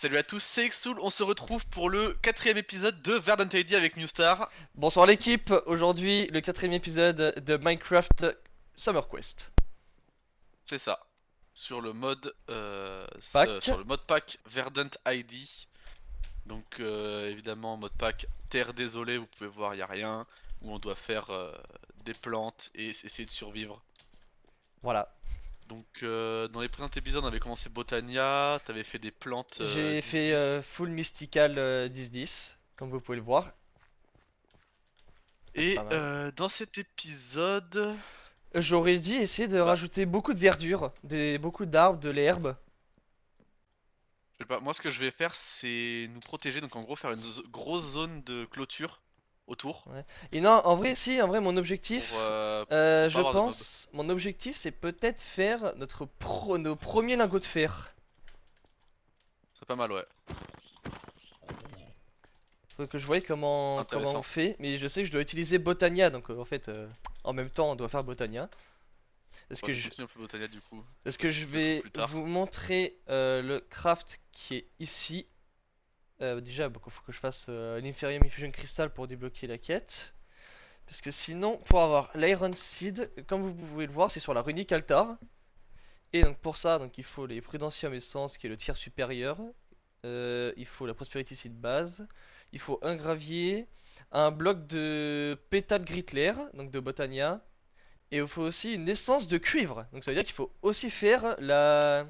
Salut à tous, c'est Exoul, on se retrouve pour le quatrième épisode de Verdant ID avec Newstar. Bonsoir l'équipe, aujourd'hui le quatrième épisode de Minecraft Summer Quest. C'est ça, sur le mode Pack, pack Verdant ID. Donc évidemment mode pack terre désolée, vous pouvez voir il y a rien, où on doit faire des plantes et essayer de survivre. voilà. Donc dans les précédents épisodes on avait commencé Botania, t'avais fait des plantes J'ai fait 10-10. full mystical 10-10, comme vous pouvez le voir. C'est pas Et mal. dans cet épisode, J'aurais dit essayer de bah rajouter beaucoup de verdure, beaucoup d'arbres, de l'herbe. je sais pas, moi ce que je vais faire c'est nous protéger, donc en gros faire une grosse zone de clôture autour Ouais. Et non, en vrai, si, en vrai, mon pour, objectif, pas je avoir de mobs. pense, mon objectif c'est peut-être faire nos premiers lingots de fer. C'est pas mal, ouais. Faut que je voie comment on Intéressant. fait, mais je sais que je dois utiliser Botania, donc en fait, en même temps, on doit faire Botania. Parce Bon, que je je, continue un peu Botania du coup. parce Je que sais je le truc vais plus tard. vous montrer le craft qui est ici. Déjà, il faut que je fasse l'Inferium Infusion Crystal pour débloquer la quête. Parce que sinon, pour avoir l'Iron Seed, comme vous pouvez le voir, c'est sur la runique altar. Et donc pour ça, donc il faut les Prudentium Essence qui est le tiers supérieur. Il faut la Prosperity Seed base. Il faut un gravier, un bloc de pétale Gritler, donc de Botania. Et il faut aussi une essence de cuivre. Donc ça veut dire qu'il faut aussi faire la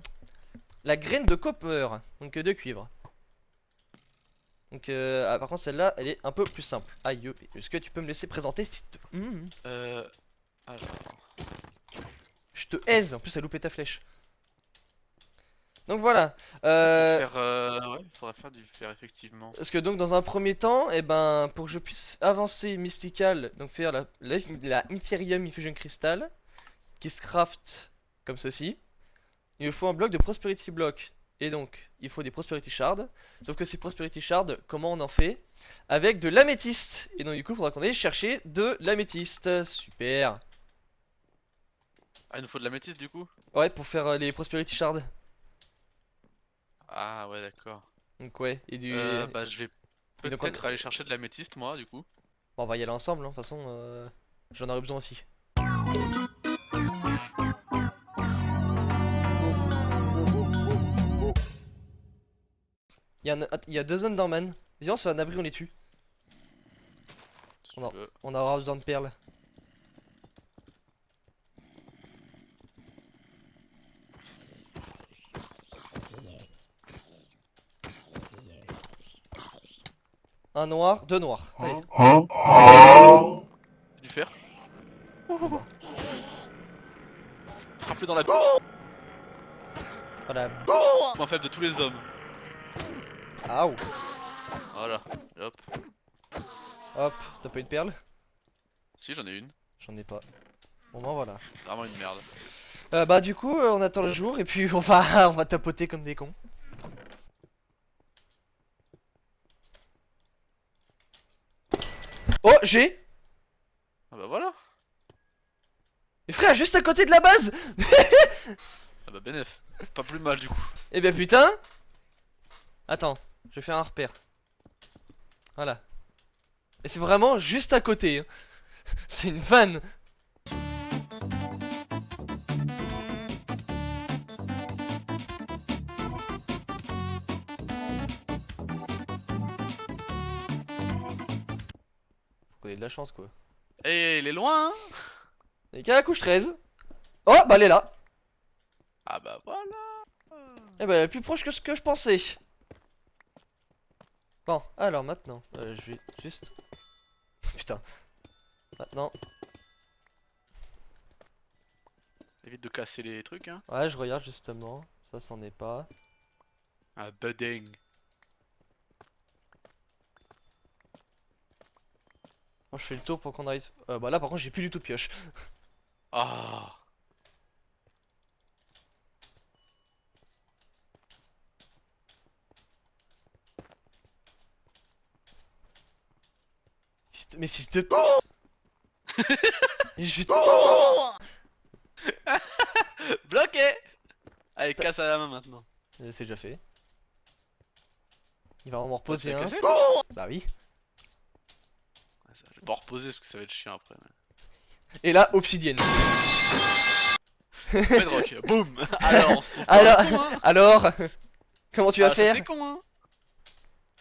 graine de copper, donc de cuivre. Donc par contre celle-là, elle est un peu plus simple. Aïe, est-ce que tu peux me laisser présenter Euh... Alors, attends. Je te haise, en plus elle loupé ta flèche. Donc voilà. Du Euh, fer, ouais, il faudrait faire du fer effectivement. Parce que donc dans un premier temps, eh ben, pour que je puisse avancer Mystical, donc faire la Inferium Infusion Crystal, qui se craft comme ceci, il me faut un bloc de Prosperity Block. Et donc, il faut des Prosperity Shards. Sauf que ces Prosperity Shards, comment on en fait? Avec de l'améthyste. Et donc du coup, il faudra qu'on aille chercher de l'améthyste. Super. Ah, il nous faut de la métisse du coup? Ouais, pour faire les Prosperity Shards. Ah ouais, d'accord. Donc ouais, Bah je vais et donc peut-être aller chercher de la métisse moi du coup. bon, on va y aller ensemble, hein, de toute façon, j'en aurai besoin aussi. Il y a deux zones d'Orman. Viens, on se fait un abri, on les tue. Si On, tu a- veux. on aura besoin de perles. Un noir, deux noirs. Allez. C'est du fer. Bon bah. Frappe-le dans la... Voilà. Point faible de tous les hommes. Aouh. Voilà. Et hop. Hop, t'as pas une perle? Si, j'en ai une. J'en ai pas. Bon bah voilà. C'est vraiment une merde. Bah du coup, on attend le jour et puis on va tapoter comme des cons. Oh, j'ai. Ah bah voilà. Mais frère, juste à côté de la base. Ah bah bénef. Pas plus mal du coup. Eh ben putain. Attends, je vais faire un repère. Voilà. Et c'est vraiment juste à côté, hein. C'est une vanne. Faut qu'on ait de la chance quoi. Et il est loin hein. Et qu'à la couche 13. Oh, bah elle est là. Ah bah voilà. Eh ben, elle est plus proche que ce que je pensais. Bon, alors maintenant, je vais juste... Putain. Maintenant, Évite de casser les trucs hein. ouais, je regarde justement. Ça, c'en est pas. Ah budding. Moi, je fais le tour pour qu'on arrive. Bah là, par contre, j'ai plus du tout de pioche. Ah. Mais fils de... Je... Bloqué. Allez, casse à la main maintenant. C'est déjà fait. Il va en Ah, tu reposer l'as un. cassé? Bah oui. Je vais pas en reposer parce que ça va être chiant après. Et là, obsidienne. Bedrock, boum. Alors, on se trouve pas un Alors, con, hein. alors, comment tu vas Ah, ça c'est faire? con, hein.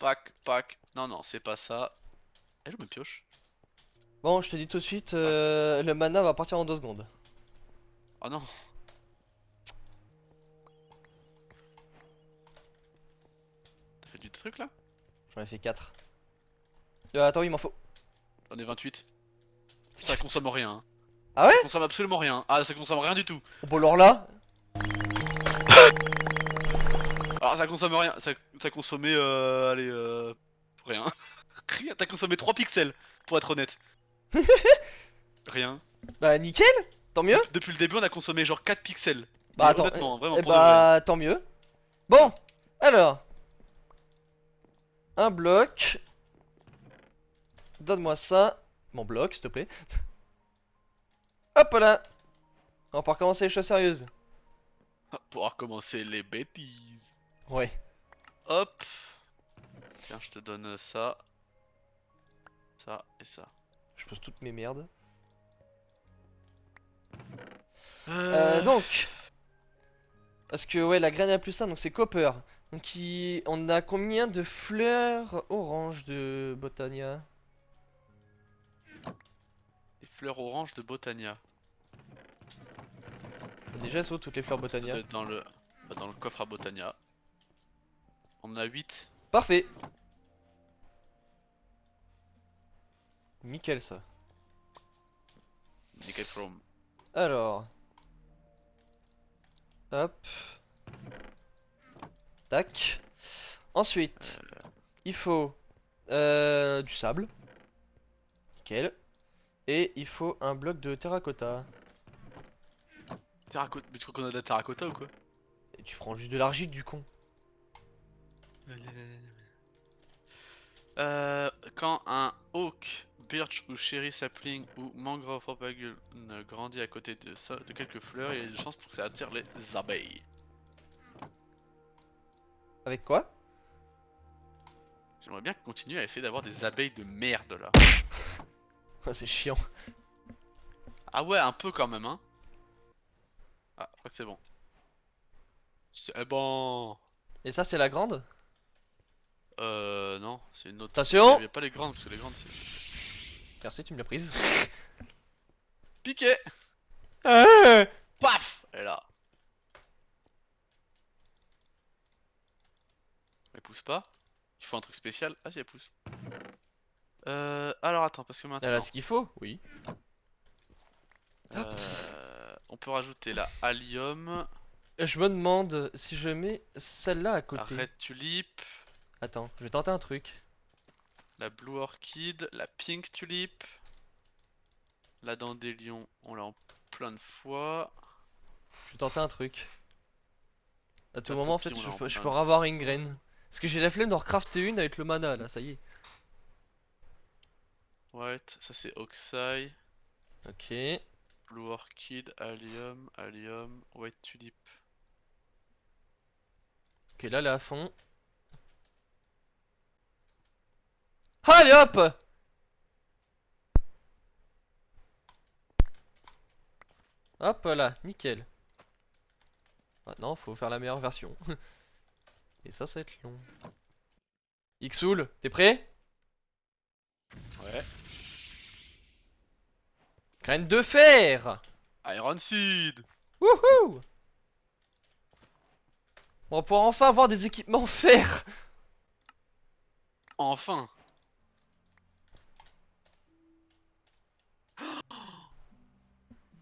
Pack, pack. Non, non, c'est pas ça. Elle me pioche. Bon, je te dis tout de suite, Pack. le mana va partir en 2 secondes. Oh non. T'as fait du truc là? J'en ai fait 4. Attends, il m'en faut. J'en ai 28. Ça consomme rien, hein. Ah ouais? Ça consomme absolument rien. Ah, ça consomme rien du tout. Bon, alors là, Alors, ça consomme rien. Ça consommait, allez, rien. Rien. T'as consommé 3 pixels, pour être honnête. Rien. bah nickel, tant mieux. Depuis le début, on a consommé genre 4 pixels. Bah Mais attends, honnêtement, hein, vraiment eh pour de vrai, hein. bah tant mieux. Bon, alors, un bloc. Donne-moi ça. Mon bloc, s'il te plaît. Hop là. On va pouvoir commencer les choses sérieuses. Ah, pour recommencer les bêtises. Ouais. Hop. Tiens, je te donne ça. Ça et ça. Je pose toutes mes merdes. Euh... Donc, parce que ouais, la graine à plus 1, donc c'est copper. Donc on a combien de fleurs orange de Botania? Les fleurs oranges de Botania. Déjà, c'est où toutes les fleurs Ça doit Botania? être dans le coffre à Botania. On en a 8. Parfait. Nickel ça. Nickel Chrome. Alors, hop, tac. Ensuite, il faut du sable. Nickel. Et il faut un bloc de terracotta. Terracotta. Mais tu crois qu'on a de la terracotta ou quoi? Et tu prends juste de l'argile du con. Quand un oak, birch ou cherry sapling ou mangrove propagule grandit à côté de quelques fleurs, il y a des chances pour que ça attire les abeilles. Avec quoi? J'aimerais bien continuer à essayer d'avoir des abeilles de merde là. Ah, c'est chiant. Ah ouais, un peu quand même, hein. Ah, je crois que c'est bon. C'est bon. Et ça, c'est la grande? Non, c'est une autre. Attention! Y a pas les grandes, parce que les grandes c'est. Merci, tu me l'as prise. Piqué! Ah, Paf! Elle est là. Elle pousse pas. Il faut un truc spécial. Ah si, elle pousse. Alors attends, parce que elle a maintenant, ce qu'il faut? Oui. Hop. on peut rajouter la allium, Je me demande si je mets celle-là à la côté. red tulip, Attends, je vais tenter un truc. la blue orchid, la pink tulip, la dandelion, on l'a en plein de fois, Je vais tenter un truc. À tout la moment, en poppy, fait, on l'a en je plein peux de avoir une graine. Parce que j'ai la flemme d'en recrafter une avec le mana, là, ça y est. white, ça c'est oxeye, Ok. blue orchid, allium, allium, white tulip. Ok, là, elle est à fond. Allez, hop! Hop là, nickel. Maintenant, faut faire la meilleure version. Et ça va être long. Ixoul, t'es prêt? Ouais. Graine de fer! Iron Seed! Wouhou! On va pouvoir enfin avoir des équipements en fer! Enfin!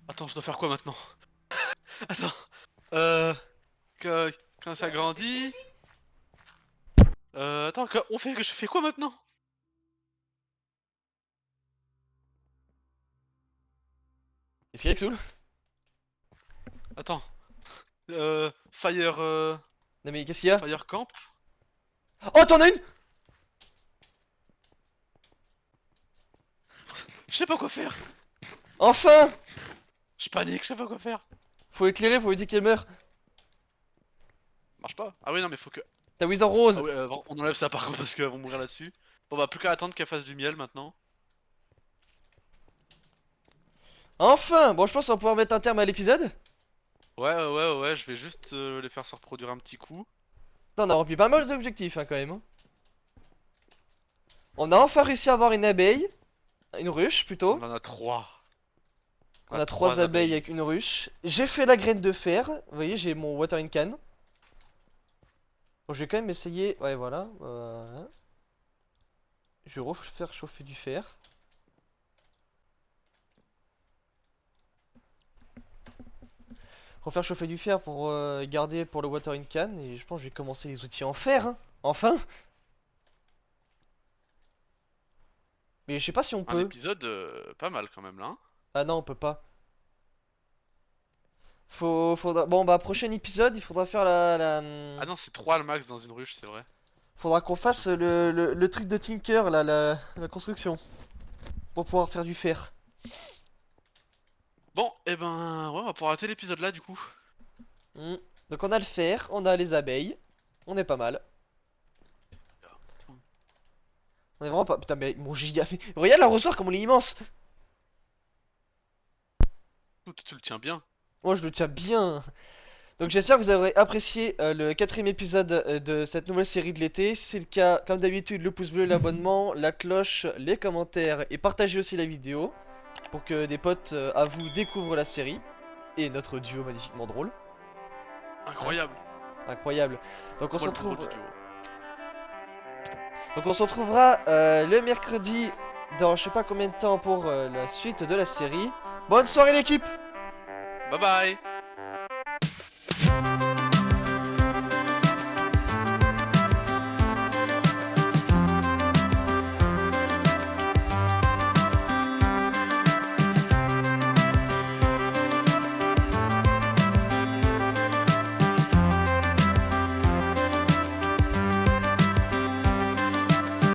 Attends, je dois faire quoi maintenant? Attends, euh... quand ça grandit... attends, je fais quoi maintenant? Qu'est-ce qu'il y a, Ixoul? Attends, Fire, Non mais qu'est-ce qu'il y a? Fire Camp? Oh, t'en as une! Je sais pas quoi faire! Enfin! Je panique, je sais pas quoi faire! Faut éclairer pour éviter qu'elle meure. Marche pas? Ah oui, non, mais faut que... T'as Wither Ah Rose. ouais, on enlève ça par contre parce qu'elles vont mourir là-dessus. Bon bah plus qu'à attendre qu'elle fasse du miel maintenant. Enfin! Bon, je pense qu'on va pouvoir mettre un terme à l'épisode. Ouais, je vais juste les faire se reproduire un petit coup. On a rempli pas mal d'objectifs, hein, quand même, hein. On a enfin réussi à avoir une abeille. Une ruche, plutôt. On en a 3. On On a a 3 3 abeilles abeilles. avec une ruche. J'ai fait la graine de fer. Vous voyez, j'ai mon watering can. Bon, je vais quand même essayer. Ouais, voilà. Je vais refaire chauffer du fer. Refaire chauffer du fer pour garder pour le watering can. Et je pense que je vais commencer les outils en fer, hein. Enfin! Mais je sais pas si on Un peut. épisode pas mal quand même là, hein. Ah non, on peut pas. Bon, bah, prochain épisode, il faudra faire Ah non, c'est 3 le max dans une ruche, c'est vrai. faudra qu'on Je me fasse souviens plus de ça. le truc de Tinker, là, la construction. Pour pouvoir faire du fer. Bon, et ben ouais, on va pouvoir arrêter l'épisode là du coup. Hmm. Donc on a le fer, on a les abeilles. On est pas mal. On est vraiment pas... Putain, mais mon giga... Regarde l'arrosoir comme on est immense. Tu le tiens bien. Moi je le tiens bien. Donc j'espère que vous aurez apprécié le quatrième épisode de cette nouvelle série de l'été. Si c'est le cas, comme d'habitude, le pouce bleu, l'abonnement, la cloche, les commentaires et partagez aussi la vidéo pour que des potes à vous découvrent la série et notre duo magnifiquement drôle. Hein, Incroyable. incroyable. Donc on se Moi le plus drôle retrouve. du duo. Donc on se retrouvera le mercredi dans je sais pas combien de temps pour la suite de la série. Bonne soirée l'équipe! Bye bye.